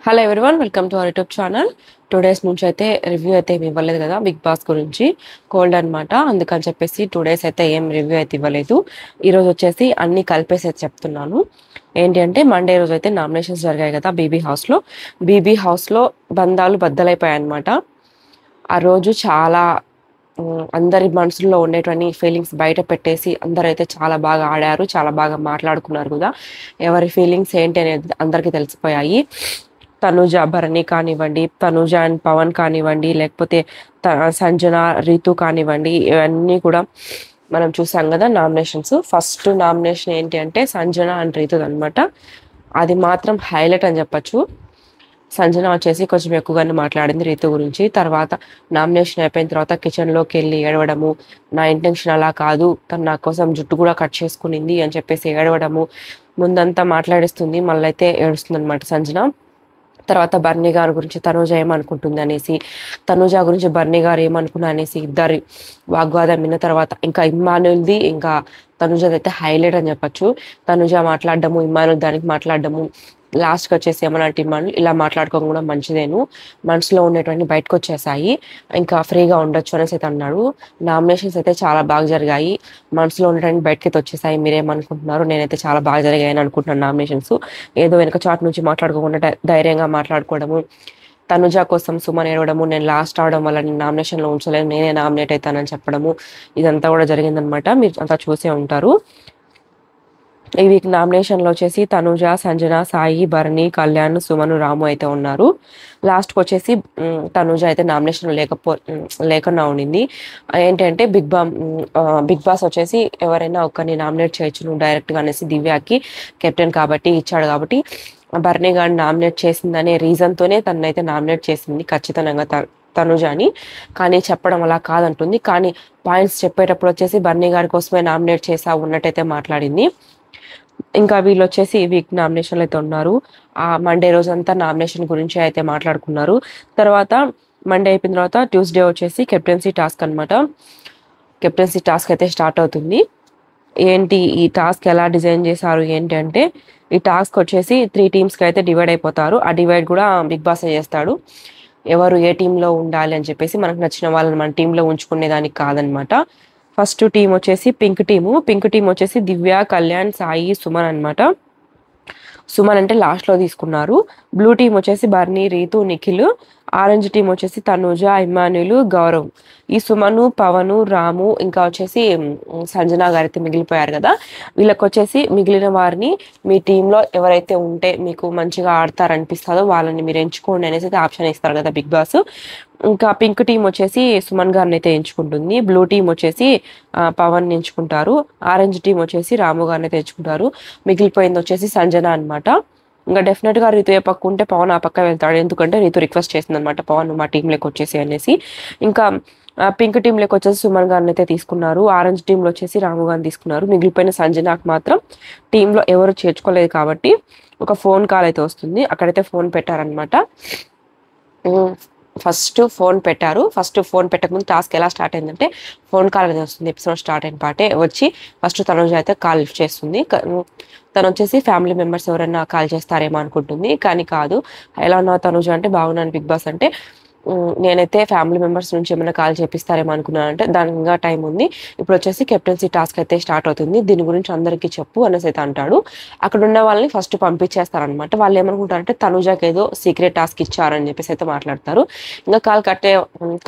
Hello everyone, welcome to our YouTube channel. 2 days నుంచి అయితే review అయితే ఏమి ఇవ్వలేదు కదా బిగ్ బాస్ గురించి. కోల్డ్ అనమాట, అందుకని చెప్పేసి 2 days అయితే ఏం రివ్యూ అయితే ఇవ్వలేదు. ఈరోజు వచ్చేసి అన్ని కలిపేసి అయితే చెప్తున్నాను. ఏంటి అంటే మండే రోజు అయితే నామినేషన్స్ జరిగాయి కదా బీబీ హౌస్లో బంధాలు బద్దలైపోయాయి అనమాట. ఆ రోజు చాలా అందరి మనసుల్లో ఉండేటువంటి ఫీలింగ్స్ బయట పెట్టేసి అందరైతే చాలా బాగా ఆడారు, చాలా బాగా మాట్లాడుకున్నారు కూడా. ఎవరి ఫీలింగ్స్ ఏంటి అనేది అందరికీ తెలిసిపోయాయి. తనుజ భరణి కానివ్వండి, తనుజ అండ్ పవన్ కానివ్వండి, లేకపోతే సంజన రీతు కానివ్వండి, ఇవన్నీ కూడా మనం చూసాం కదా నామినేషన్స్. ఫస్ట్ నామినేషన్ ఏంటి అంటే సంజన అండ్ రీతు అనమాట. అది మాత్రం హైలైట్ అని చెప్పచ్చు. సంజన వచ్చేసి కొంచెం ఎక్కువగానే మాట్లాడింది రీతు గురించి. తర్వాత నామినేషన్ అయిపోయిన తర్వాత కిచెన్లోకి వెళ్ళి ఏడవడము, నా ఇంటెన్షన్ అలా కాదు, తను నా కోసం జుట్టు కూడా కట్ చేసుకునింది అని చెప్పేసి ఏడవడము, ముందంతా మాట్లాడిస్తుంది, మళ్ళీ అయితే ఏడుస్తుంది అనమాట సంజన. తర్వాత బర్నీ గారి గురించి తనుజ ఏమనుకుంటుంది అనేసి, తనుజ గురించి బర్నీ గారు ఏమనుకున్నా అనేసి ఇద్దరి వాగ్వాదం విన్న తర్వాత ఇంకా ఇమ్మానుల్ది ఇంకా తనుజది అయితే హైలైట్ అని చెప్పచ్చు. తనుజ మాట్లాడడము, ఇమ్మానుల్ దానికి మాట్లాడడము, లాస్ట్కి వచ్చేసి ఏమన్నట్టు ఇమ్మానుల్ ఇలా మాట్లాడుకోవడం కూడా మంచిదేను, మనసులో ఉండేటువంటి బయటకు వచ్చేసాయి, ఇంకా ఫ్రీగా ఉండొచ్చు అనేసి అయితే అన్నాడు. నామినేషన్స్ అయితే చాలా బాగా జరిగాయి, మనసులో ఉండేటువంటి బయటకి అయితే వచ్చేసాయి. మీరేమనుకుంటున్నారు? నేనైతే చాలా బాగా జరిగాయని అనుకుంటున్నాను నామినేషన్స్. ఏదో వెనక చాట్ నుంచి మాట్లాడుకోకుండా ధైర్యంగా మాట్లాడుకోవడము, తనుజ కోసం సుమన్ ఏడవడము, నేను లాస్ట్ అవడం వల్ల నేను నామినేషన్లో ఉంచలేను, నేనే నామినేట్ అవుతానని చెప్పడము, ఇదంతా కూడా జరిగిందనమాట. మీరు అంతా చూసే ఉంటారు. ఈ వీక్ నామినేషన్లో వచ్చేసి తనుజ, సంజన, సాయి, భరణి, కళ్యాణ్, సుమను, రాము అయితే ఉన్నారు. లాస్ట్కి వచ్చేసి తనుజ అయితే నామినేషన్ లేకుండా ఉండింది. ఏంటంటే బిగ్ బాస్ వచ్చేసి ఎవరైనా ఒకరిని నామినేట్ చేయొచ్చు నువ్వు డైరెక్ట్గా అనేసి దివ్యాకి కెప్టెన్ కాబట్టి ఇచ్చాడు కాబట్టి భరణి గారిని నామినేట్ చేసిందనే రీజన్తోనే తనైతే నామినేట్ చేసింది ఖచ్చితంగా తనుజని. కానీ చెప్పడం అలా కాదంటుంది. కానీ పాయింట్స్ చెప్పేటప్పుడు వచ్చేసి భరణి గారి కోసమే నామినేట్ చేసా ఉన్నట్టయితే మాట్లాడింది. ఇంకా వీళ్ళు వచ్చేసి ఈ వీక్ నామినేషన్లు అయితే ఉన్నారు. ఆ మండే రోజంతా నామినేషన్ గురించి అయితే మాట్లాడుకున్నారు. తర్వాత మండే అయిపోయిన తర్వాత ట్యూస్డే వచ్చేసి కెప్టెన్సీ టాస్క్ అనమాట. కెప్టెన్సీ టాస్క్ అయితే స్టార్ట్ అవుతుంది. ఏంటి ఈ టాస్క్ ఎలా డిజైన్ చేశారు ఏంటి అంటే, ఈ టాస్క్ వచ్చేసి 3 teamsకి అయితే డివైడ్ అయిపోతారు. ఆ డివైడ్ కూడా బిగ్ బాస్ చేస్తాడు. ఎవరు ఏ టీంలో ఉండాలి అని చెప్పేసి మనకు నచ్చిన వాళ్ళని మన టీంలో ఉంచుకునేదానికి కాదనమాట. ఫస్ట్ టీం వచ్చేసి పింక్ టీం వచ్చేసి దివ్య, కళ్యాణ్, సాయి, సుమన్ అనమాట. సుమన్ అంటే లాస్ట్లో తీసుకున్నారు. బ్లూ టీం వచ్చేసి బర్నీ, రీతు, నిఖిల్. ఆరెంజ్ టీం వచ్చేసి తనుజ, ఇమ్మానులు, గౌరవ్. ఈ సుమను, పవను, రాము ఇంకా వచ్చేసి సంజన గారు అయితే మిగిలిపోయారు కదా. వీళ్ళకి వచ్చేసి మిగిలిన వారిని మీ టీంలో ఎవరైతే ఉంటే మీకు మంచిగా ఆడతారనిపిస్తుందో వాళ్ళని మీరు ఎంచుకోండి అనేసి అయితే ఆప్షన్ ఇస్తారు కదా బిగ్ బాస్. ఇంకా పింక్ టీం వచ్చేసి సుమన్ గారిని అయితే ఎంచుకుంటుంది. బ్లూ టీం వచ్చేసి పవన్ ఎంచుకుంటారు. ఆరెంజ్ టీం వచ్చేసి రాము గారిని అయితే ఎంచుకుంటారు. మిగిలిపోయింది వచ్చేసి సంజన అనమాట. ఇంకా డెఫినెట్గా రీతు ఏ పక్క ఉంటే పవన్ ఆ పక్క వెళ్తాడు, ఎందుకంటే రీతు రిక్వెస్ట్ చేసింది అనమాట పవన్ మా టీంలోకి వచ్చేసి అనేసి. ఇంకా పింక్ టీంలోకి వచ్చేసి సుమన్ గారిని అయితే తీసుకున్నారు. ఆరెంజ్ టీంలో వచ్చేసి రాము గారిని తీసుకున్నారు. మిగిలిపోయిన సంజనాకు మాత్రం టీంలో ఎవరు చేర్చుకోలేదు కాబట్టి ఒక ఫోన్ కాల్ అయితే వస్తుంది. అక్కడైతే ఫోన్ పెట్టారనమాట. ఫస్ట్ ఫోన్ పెట్టకముందు టాస్క్ ఎలా స్టార్ట్ అయిందంటే ఫోన్ కాల్ అనేది వస్తుంది. ఎపిసోడ్ స్టార్ట్ అయిన పాటే వచ్చి ఫస్ట్ తనుజ అయితే కాల్ లిఫ్ట్ చేస్తుంది. తను వచ్చేసి ఫ్యామిలీ మెంబర్స్ ఎవరైనా కాల్ చేస్తారేమో అనుకుంటుంది, కానీ కాదు. ఎలా ఉన్నావు తనుజ అంటే బాగున్నాను బిగ్ బాస్ అంటే, నేనైతే ఫ్యామిలీ మెంబర్స్ నుంచి ఏమైనా కాల్ చేపిస్తారేమో అనుకున్నాను అంటే దానికి ఇంకా టైం ఉంది, ఇప్పుడు వచ్చేసి కెప్టెన్సీ టాస్క్ అయితే స్టార్ట్ అవుతుంది, దీని గురించి అందరికీ చెప్పు అనేసి అయితే అంటాడు. అక్కడ ఉన్న వాళ్ళని ఫస్ట్ పంపించేస్తారనమాట. వాళ్ళు ఏమనుకుంటారంటే తనుజాకి ఏదో సీక్రెట్ టాస్క్ ఇచ్చారని చెప్పేసి అయితే మాట్లాడతారు. ఇంకా కాల్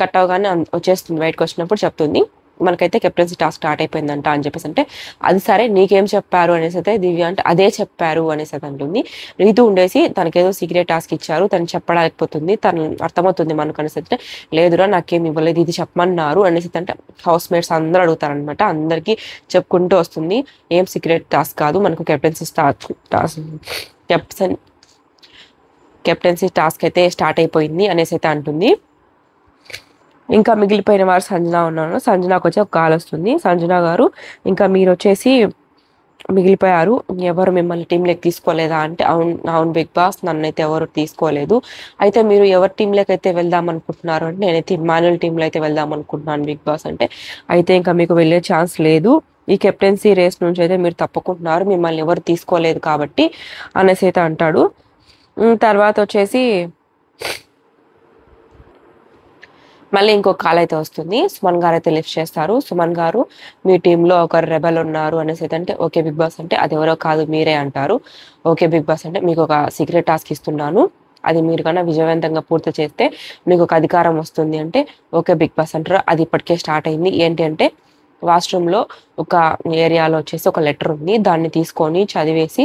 కట్ అవగానే వచ్చేస్తుంది, బయటకు వచ్చినప్పుడు చెప్తుంది మనకైతే కెప్టెన్సీ టాస్క్ స్టార్ట్ అయిపోయిందంట అని చెప్పేసి. అంటే అది సరే నీకేం చెప్పారు అనేసి అయితే దివ్య అంటే అదే చెప్పారు అనేసి అయితే అంటుంది. రీతు ఉండేసి తనకేదో సీక్రెట్ టాస్క్ ఇచ్చారు, తను చెప్పలేకపోతుంది, తను అర్థమవుతుంది మనకు అనేసి అంటే, లేదురా నాకేం ఇవ్వలేదు, ఇది చెప్పమన్నారు అనేసి అంటే హౌస్ మేట్స్ అందరూ అడుగుతారనమాట. అందరికీ చెప్పుకుంటూ వస్తుంది ఏం సీక్రెట్ టాస్క్ కాదు, మనకు కెప్టెన్సీ టాస్క్ అయితే స్టార్ట్ అయిపోయింది అనేసి అయితే అంటుంది. ఇంకా మిగిలిపోయిన వారు సంజన ఉన్నారు. సంజనాకు వచ్చి ఒక కాల్ వస్తుంది. సంజన గారు ఇంకా మీరు వచ్చేసి మిగిలిపోయారు, ఎవరు మిమ్మల్ని టీంలోకి తీసుకోలేదా అంటే అవును బిగ్ బాస్, నన్నైతే ఎవరు తీసుకోలేదు. అయితే మీరు ఎవరి టీంలోకి అయితే వెళ్దాం అనుకుంటున్నారు అంటే నేనైతే ఇమ్మాన్యుల్ టీంలో అయితే వెళ్దాం అనుకుంటున్నాను బిగ్ బాస్ అంటే, అయితే ఇంకా మీకు వెళ్ళే ఛాన్స్ లేదు, ఈ కెప్టెన్సీ రేస్ నుంచి అయితే మీరు తప్పుకుంటున్నారు, మిమ్మల్ని ఎవరు తీసుకోలేదు కాబట్టి అనేసి అయితే అంటాడు. తర్వాత వచ్చేసి మళ్ళీ ఇంకొక కాల్ అయితే వస్తుంది. సుమన్ గారు అయితే లిఫ్ట్ చేస్తారు. సుమన్ గారు, మీ టీంలో ఒకరు రెబెల్ ఉన్నారు అనేసి అయితే అంటే, ఓకే బిగ్ బాస్ అంటే, అది ఎవరో కాదు మీరే అంటారు. ఓకే బిగ్ బాస్ అంటే, మీకు ఒక సీక్రెట్ టాస్క్ ఇస్తున్నాను, అది మీరు కన్నా విజయవంతంగా పూర్తి చేస్తే మీకు ఒక అధికారం వస్తుంది అంటే, ఓకే బిగ్ బాస్ అంటారు. అది ఇప్పటికే స్టార్ట్ అయింది. ఏంటి అంటే, వాష్రూమ్లో ఒక ఏరియాలో వచ్చేసి ఒక లెటర్ ఉంది, దాన్ని తీసుకొని చదివేసి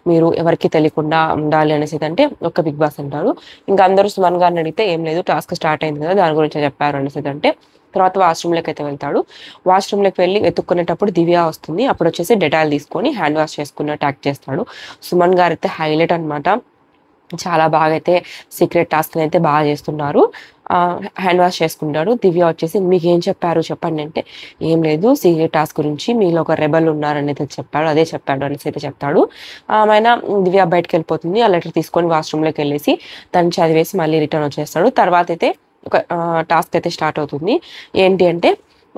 మీరు ఎవరికి తెలియకుండా ఉండాలి అనేసి అంటే ఒక బిగ్ బాస్ అంటారు. ఇంకా అందరూ సుమన్ గారిని అడిగితే ఏం లేదు, టాస్క్ స్టార్ట్ అయింది కదా, దాని గురించి చెప్పారు అనేసి అంటే తర్వాత వాష్రూమ్లోకి అయితే వెళ్తాడు. వాష్రూమ్లోకి వెళ్ళి వెతుక్కునేటప్పుడు దివ్య వస్తుంది. అప్పుడు వచ్చేసి డెటాల్ తీసుకొని హ్యాండ్ వాష్ చేసుకున్నట్టు యాక్ట్ చేస్తాడు. సుమన్ గారు అయితే హైలైట్ అనమాట. చాలా బాగా అయితే సీక్రెట్ టాస్క్ అయితే బాగా చేస్తున్నారు. హ్యాండ్ వాష్ చేసుకుంటాడు. దివ్య వచ్చేసి మీకు ఏం చెప్పారు చెప్పండి అంటే, ఏం లేదు సీక్రెట్ టాస్క్ గురించి మీలో ఒక రెబల్ ఉన్నారని అయితే చెప్పాడు, అదే చెప్పాడు అనేసి అయితే చెప్తాడు. ఆయన దివ్య బయటకు వెళ్ళిపోతుంది. ఆ లెటర్ తీసుకొని వాష్రూమ్లోకి వెళ్ళేసి దాన్ని చదివేసి మళ్ళీ రిటర్న్ వచ్చేస్తాడు. తర్వాత అయితే ఒక టాస్క్ అయితే స్టార్ట్ అవుతుంది. ఏంటి అంటే,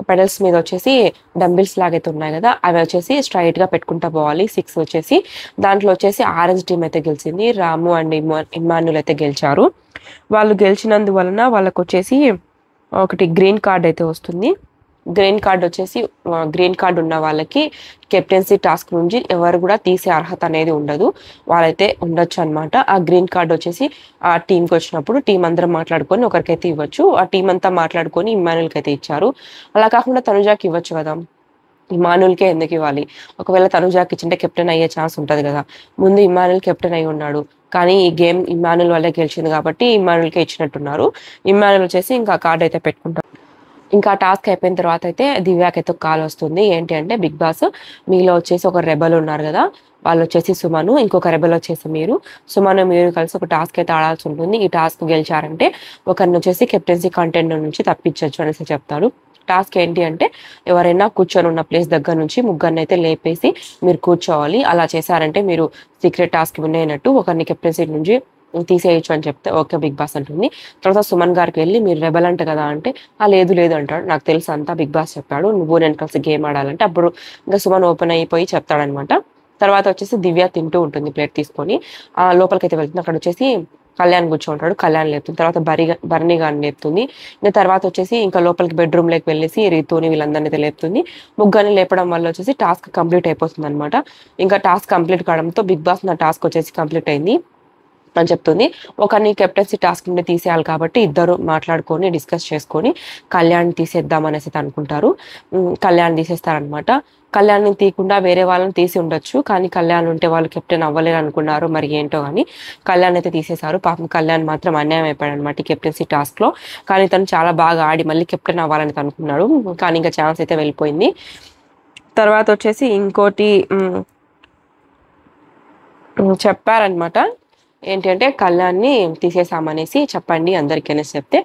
పెడల్స్ మీద వచ్చేసి డంబిల్స్ లాగైతే ఉన్నాయి కదా, అవి వచ్చేసి స్ట్రైట్ గా పెట్టుకుంటా పోవాలి. 6 వచ్చేసి దాంట్లో వచ్చేసి ఆరెంజ్ టీం అయితే గెలిచింది. రాము అండ్ ఇమాన్యుల్ అయితే గెలిచారు. వాళ్ళు గెలిచినందువలన వాళ్ళకు వచ్చేసి ఒకటి గ్రీన్ కార్డ్ అయితే వస్తుంది. గ్రీన్ కార్డ్ వచ్చేసి గ్రీన్ కార్డ్ ఉన్న వాళ్ళకి కెప్టెన్సీ టాస్క్ నుంచి ఎవరు కూడా తీసే అర్హత అనేది ఉండదు, వాళ్ళైతే ఉండొచ్చు అనమాట. ఆ గ్రీన్ కార్డ్ వచ్చేసి ఆ టీంకి వచ్చినప్పుడు టీం అందరం మాట్లాడుకొని ఒకరికైతే ఇవ్వచ్చు. ఆ టీం అంతా మాట్లాడుకొని ఇమ్మానుయల్కి అయితే ఇచ్చారు. అలా కాకుండా తనుజాకి ఇవ్వచ్చు కదా, ఇమానుయల్కే ఎందుకు ఇవ్వాలి? ఒకవేళ తనుజాకి ఇచ్చింటే కెప్టెన్ అయ్యే ఛాన్స్ ఉంటుంది కదా. ముందు ఇమానుయల్ కెప్టెన్ అయి ఉన్నాడు, కానీ ఈ గేమ్ ఇమానుయల్ వల్లే గెలిచింది కాబట్టి ఇమానుయల్కే ఇచ్చినట్టున్నారు. ఇమానుయల్ వచ్చేసి ఇంకా కార్డ్ అయితే పెట్టుకుంటారు. ఇంకా టాస్క్ అయిపోయిన తర్వాత అయితే దివ్యాకి అయితే కాల్ వస్తుంది. ఏంటి అంటే, బిగ్ బాస్ మీలో వచ్చేసి ఒక రెబల్ ఉన్నారు కదా, వాళ్ళు వచ్చేసి సుమను, ఇంకొక రెబల్ వచ్చేసి మీరు, సుమను మీరు కలిసి ఒక టాస్క్ అయితే ఆడాల్సి ఉంటుంది. ఈ టాస్క్ గెలిచారంటే ఒకరిని వచ్చేసి కెప్టెన్సీ కంటెంట్ నుంచి తప్పించవచ్చు అనేసి చెప్తాడు. టాస్క్ ఏంటి అంటే, ఎవరైనా కూర్చొని ఉన్న ప్లేస్ దగ్గర నుంచి ముగ్గురిని అయితే లేపేసి మీరు కూర్చోవాలి. అలా చేశారంటే మీరు సీక్రెట్ టాస్క్ విన్ అయినట్టు. ఒకరిని కెప్టెన్సీ నుంచి తీసేయచ్చు అని చెప్తే ఓకే బిగ్ బాస్ అంటుంది. తర్వాత సుమన్ గారికి వెళ్ళి మీరు రెబల్ అంట కదా అంటే, లేదు లేదు అంటాడు. నాకు తెలుసు అంతా బిగ్ బాస్ చెప్పాడు, నువ్వు నేను కలిసి గేమ్ ఆడాలంటే. అప్పుడు ఇంకా సుమన్ ఓపెన్ అయిపోయి చెప్తాడనమాట. తర్వాత వచ్చేసి దివ్య తింటూ ఉంటుంది ప్లేట్ తీసుకొని. లోపలికి అయితే వెళ్తుంది. అక్కడ వచ్చేసి కళ్యాణ్ కూర్చుంటాడు. కళ్యాణ్ లేపుతుంది. తర్వాత భరణి గారిని లేపుతుంది. ఇంకా తర్వాత వచ్చేసి ఇంకా లోపలికి బెడ్రూమ్ లోకి వెళ్ళేసి రితుని వీళ్ళందరినీ అయితే లేపుతుంది. ముగ్గురిని లేపడం వల్ల వచ్చేసి టాస్క్ కంప్లీట్ అయిపోతుంది అనమాట. ఇంకా టాస్క్ కంప్లీట్ కావడంతో బిగ్ బాస్ నా టాస్క్ వచ్చేసి కంప్లీట్ అయింది అని చెప్తుంది. ఒకరిని కెప్టెన్సీ టాస్క్ నుండి తీసేయాలి కాబట్టి ఇద్దరు మాట్లాడుకొని డిస్కస్ చేసుకొని కళ్యాణ్ తీసేద్దాం అనేసి అనుకుంటారు. కళ్యాణ్ తీసేస్తారనమాట. కళ్యాణ్ని తీయకుండా వేరే వాళ్ళని తీసి ఉండొచ్చు, కానీ కళ్యాణ్ ఉంటే వాళ్ళు కెప్టెన్ అవ్వలేరు అనుకున్నారు, మరి ఏంటో కానీ కళ్యాణ్ అయితే తీసేశారు. పాపం కళ్యాణ్ మాత్రం అన్యాయం అయిపోయాడు అనమాట ఈ కెప్టెన్సీ టాస్క్ లో. కానీ తను చాలా బాగా ఆడి మళ్ళీ కెప్టెన్ అవ్వాలని అనుకున్నాడు, కానీ ఇంకా ఛాన్స్ అయితే వెళ్ళిపోయింది. తర్వాత వచ్చేసి ఇంకోటి చెప్పారనమాట. ఏంటి అంటే, కళ్యాణ్ని తీసేసామనేసి చెప్పండి అందరికీ అనేసి చెప్తే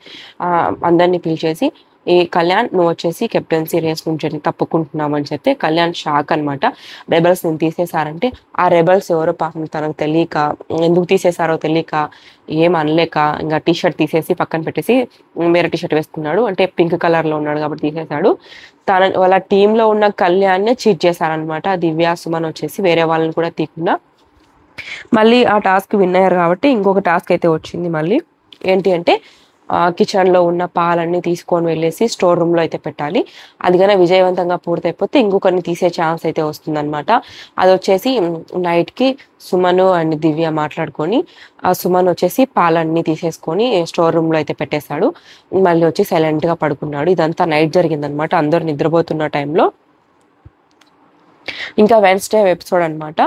అందరినీ పిలిచేసి, ఈ కళ్యాణ్ నువ్వు వచ్చేసి కెప్టెన్సీ రేస్ నుంచి తప్పుకుంటున్నావు అని చెప్తే కళ్యాణ్ షాక్ అనమాట. రెబల్స్ నేను తీసేశారంటే, ఆ రెబల్స్ ఎవరో పాపం తనకు తెలియక, ఎందుకు తీసేశారో తెలియక, ఏం అనలేక ఇంకా టీషర్ట్ తీసేసి పక్కన పెట్టేసి వేరే టీషర్ట్ వేసుకున్నాడు. అంటే పింక్ కలర్ లో ఉన్నాడు కాబట్టి తీసేశాడు. వాళ్ళ టీంలో ఉన్న కళ్యాణ్నే చీట్ చేశారనమాట. దివ్య సుమన్ వచ్చేసి వేరే వాళ్ళని కూడా తీయకుండా మళ్ళీ ఆ టాస్క్ విన్ అయ్యారు కాబట్టి ఇంకొక టాస్క్ అయితే వచ్చింది. మళ్ళీ ఏంటి అంటే, కిచెన్ లో ఉన్న పాలన్నీ తీసుకొని వెళ్ళేసి స్టోర్ రూమ్ లో అయితే పెట్టాలి. అది కానీ విజయవంతంగా పూర్తయిపోతే ఇంకొకరిని తీసే ఛాన్స్ అయితే వస్తుందన్నమాట. అది వచ్చేసి నైట్ కి సుమను అండ్ దివ్య మాట్లాడుకొని ఆ సుమన్ వచ్చేసి పాలన్నీ తీసేసుకొని స్టోర్ రూమ్ లో అయితే పెట్టేశాడు. మళ్ళీ వచ్చి సైలెంట్ గా పడుకున్నాడు. ఇదంతా నైట్ జరిగిందనమాట, అందరు నిద్రపోతున్న టైంలో. ఇంకా వెన్స్డే ఎపిసోడ్ అనమాట.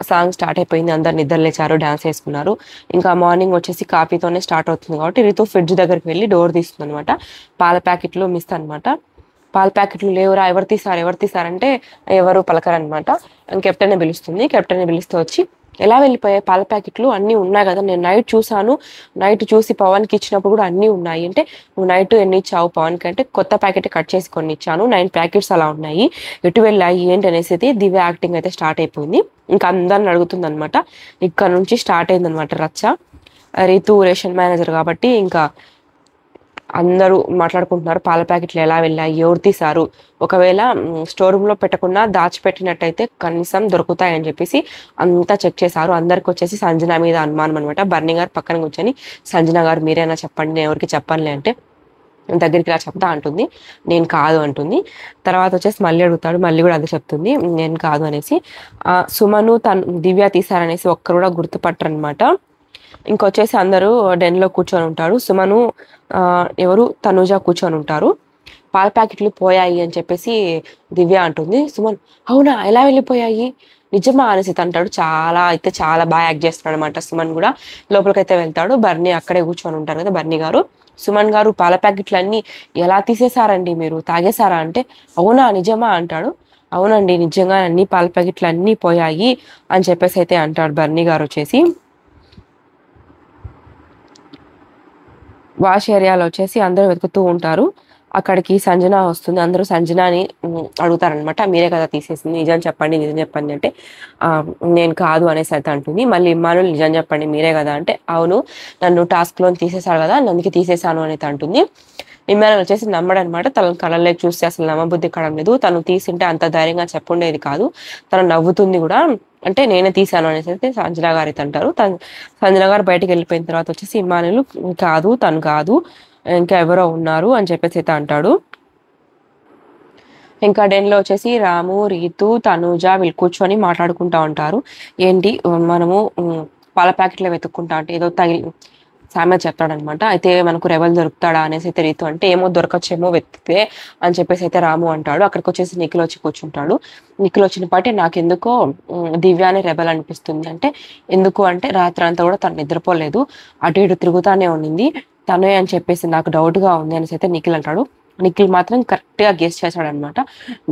సాంగ్ స్టార్ట్ అయిపోయింది, అందరు నిద్ర లేచారు, డాన్స్ వేసుకున్నారు. ఇంకా మార్నింగ్ వచ్చేసి కాఫీతోనే స్టార్ట్ అవుతుంది కాబట్టి రితు ఫ్రిడ్జ్ దగ్గరికి వెళ్ళి డోర్ తీస్తుంది అనమాట. పాల ప్యాకెట్లు మిస్ అనమాట. పాల ప్యాకెట్లు లేవురా, ఎవరు తీసారంటే ఎవరు పలకరనమాట. కెప్టెన్ పిలుస్తుంది. కెప్టెన్ పిలిస్తే వచ్చి, ఎలా వెళ్ళిపోయాయి పాల ప్యాకెట్లు, అన్నీ ఉన్నాయి కదా, నేను నైట్ చూసాను, నైట్ చూసి పవన్కి ఇచ్చినప్పుడు కూడా అన్నీ ఉన్నాయి అంటే, నువ్వు నైట్ ఎన్ని ఇచ్చావు పవన్కి అంటే, కొత్త ప్యాకెట్ కట్ చేసి కొన్ని ఇచ్చాను, 9 ప్యాకెట్స్ అలా ఉన్నాయి, ఎటు వెళ్ళాయి ఏంటి అనేసి అయితే దివ్య యాక్టింగ్ అయితే స్టార్ట్ అయిపోయింది. ఇంకా అందరిని అడుగుతుంది అనమాట. ఇక్కడ నుంచి స్టార్ట్ అయింది అనమాట రచ్చ. రితు రేషన్ మేనేజర్ కాబట్టి ఇంకా అందరూ మాట్లాడుకుంటున్నారు పాల ప్యాకెట్లు ఎలా వెళ్ళాయి, ఎవరు తీశారు, ఒకవేళ స్టోర్ రూమ్ లో పెట్టకుండా దాచిపెట్టినట్టయితే కనీసం దొరుకుతాయని చెప్పేసి అంతా చెక్ చేశారు. అందరికి వచ్చేసి సంజన మీద అనుమానం అనమాట. బర్నీ గారు పక్కన కూర్చొని సంజన గారు మీరైనా చెప్పండి, నేను ఎవరికి చెప్పనులే అంటే దగ్గరికి రా చెప్తా అంటుంది. నేను కాదు అంటుంది. తర్వాత వచ్చేసి మళ్ళీ అడుగుతాడు, మళ్ళీ కూడా అదే చెప్తుంది నేను కాదు అనేసి. సుమను తను దివ్య తీశారనేసి ఒక్కరు కూడా గుర్తుపట్టరు అనమాట. ఇంకొచ్చేసి అందరూ డెన్ లో కూర్చొని ఉంటారు. సుమను ఎవరు తనుజ కూర్చొని ఉంటారు. పాల ప్యాకెట్లు పోయాయి అని చెప్పేసి దివ్య అంటుంది. సుమన్ అవునా ఎలా వెళ్ళిపోయాయి నిజమా అనేసి అంటాడు. చాలా బాగా యాక్ట్ చేస్తున్నాడు అనమాట. సుమన్ కూడా లోపలికైతే వెళ్తాడు. బర్నీ అక్కడే కూర్చొని ఉంటారు కదా బర్నీ గారు. సుమన్ గారు పాల ప్యాకెట్లు అన్ని ఎలా తీసేశారండి, మీరు తాగేశారా అంటే అవునా నిజమా అంటాడు. అవునండి నిజంగా అన్ని పాల ప్యాకెట్లు అన్ని పోయాయి అని చెప్పేసి అయితే అంటాడు బర్నీ గారు. వచ్చేసి వాష్ ఏరియాలో వచ్చేసి అందరూ వెతుకుతూ ఉంటారు. అక్కడికి సంజన వస్తుంది. అందరూ సంజనాని అడుగుతారనమాట, మీరే కదా తీసేసింది, నిజం చెప్పండి అంటే నేను కాదు అనేసి అయితే అంటుంది. మళ్ళీ ఇమ్మాను నిజం చెప్పండి మీరే కదా అంటే అవును నన్ను టాస్క్ లోని తీసేశాడు కదా అందుకే తీసేశాను అనేది అంటుంది. ఇమ్మానుల్ వచ్చేసి నమ్మడనమాట. తన కళ్ళలోకి చూస్తే అసలు నమ్మబుద్ధి కావడం లేదు. తను తీసింటే అంత ధైర్యంగా చెప్పుండేది కాదు. తను నవ్వుతుంది కూడా. అంటే నేనే తీశాను అనేసి అయితే సంజన గారు అయితే అంటారు. సంజన గారు బయటకు వెళ్ళిపోయిన తర్వాత వచ్చేసి ఇమ్మానుల్ కాదు తను కాదు ఇంకా ఎవరో ఉన్నారు అని చెప్పేసి అయితే అంటాడు. ఇంకా డెన్ లో వచ్చేసి రాము, రీతు, తనుజ వీళ్ళు కూర్చొని మాట్లాడుకుంటా ఉంటారు. ఏంటి మనము పాల ప్యాకెట్లో వెతుక్కుంటా అంటే ఏదో సామెత చెప్తాడనమాట. అయితే మనకు రెవల్ దొరుకుతాడా అనేసి అయితే రీతు అంటే ఏమో దొరకచ్చేమో వెతికితే అని చెప్పేసి అయితే రాము అంటాడు. అక్కడికి వచ్చేసి నిఖిల్ వచ్చి కూర్చుంటాడు. నిఖిల్ వచ్చిన పాటే నాకెందుకో దివ్యాని రెబల్ అనిపిస్తుంది అంటే ఎందుకు అంటే రాత్రి అంతా కూడా తను నిద్రపోలేదు, అటు ఇటు తిరుగుతానే ఉండింది తనే అని చెప్పేసి నాకు డౌట్ గా ఉంది అనేసి అయితే నిఖిల్ అంటాడు. నిఖిల్ మాత్రం కరెక్ట్ గా గెస్ చేశాడు అనమాట.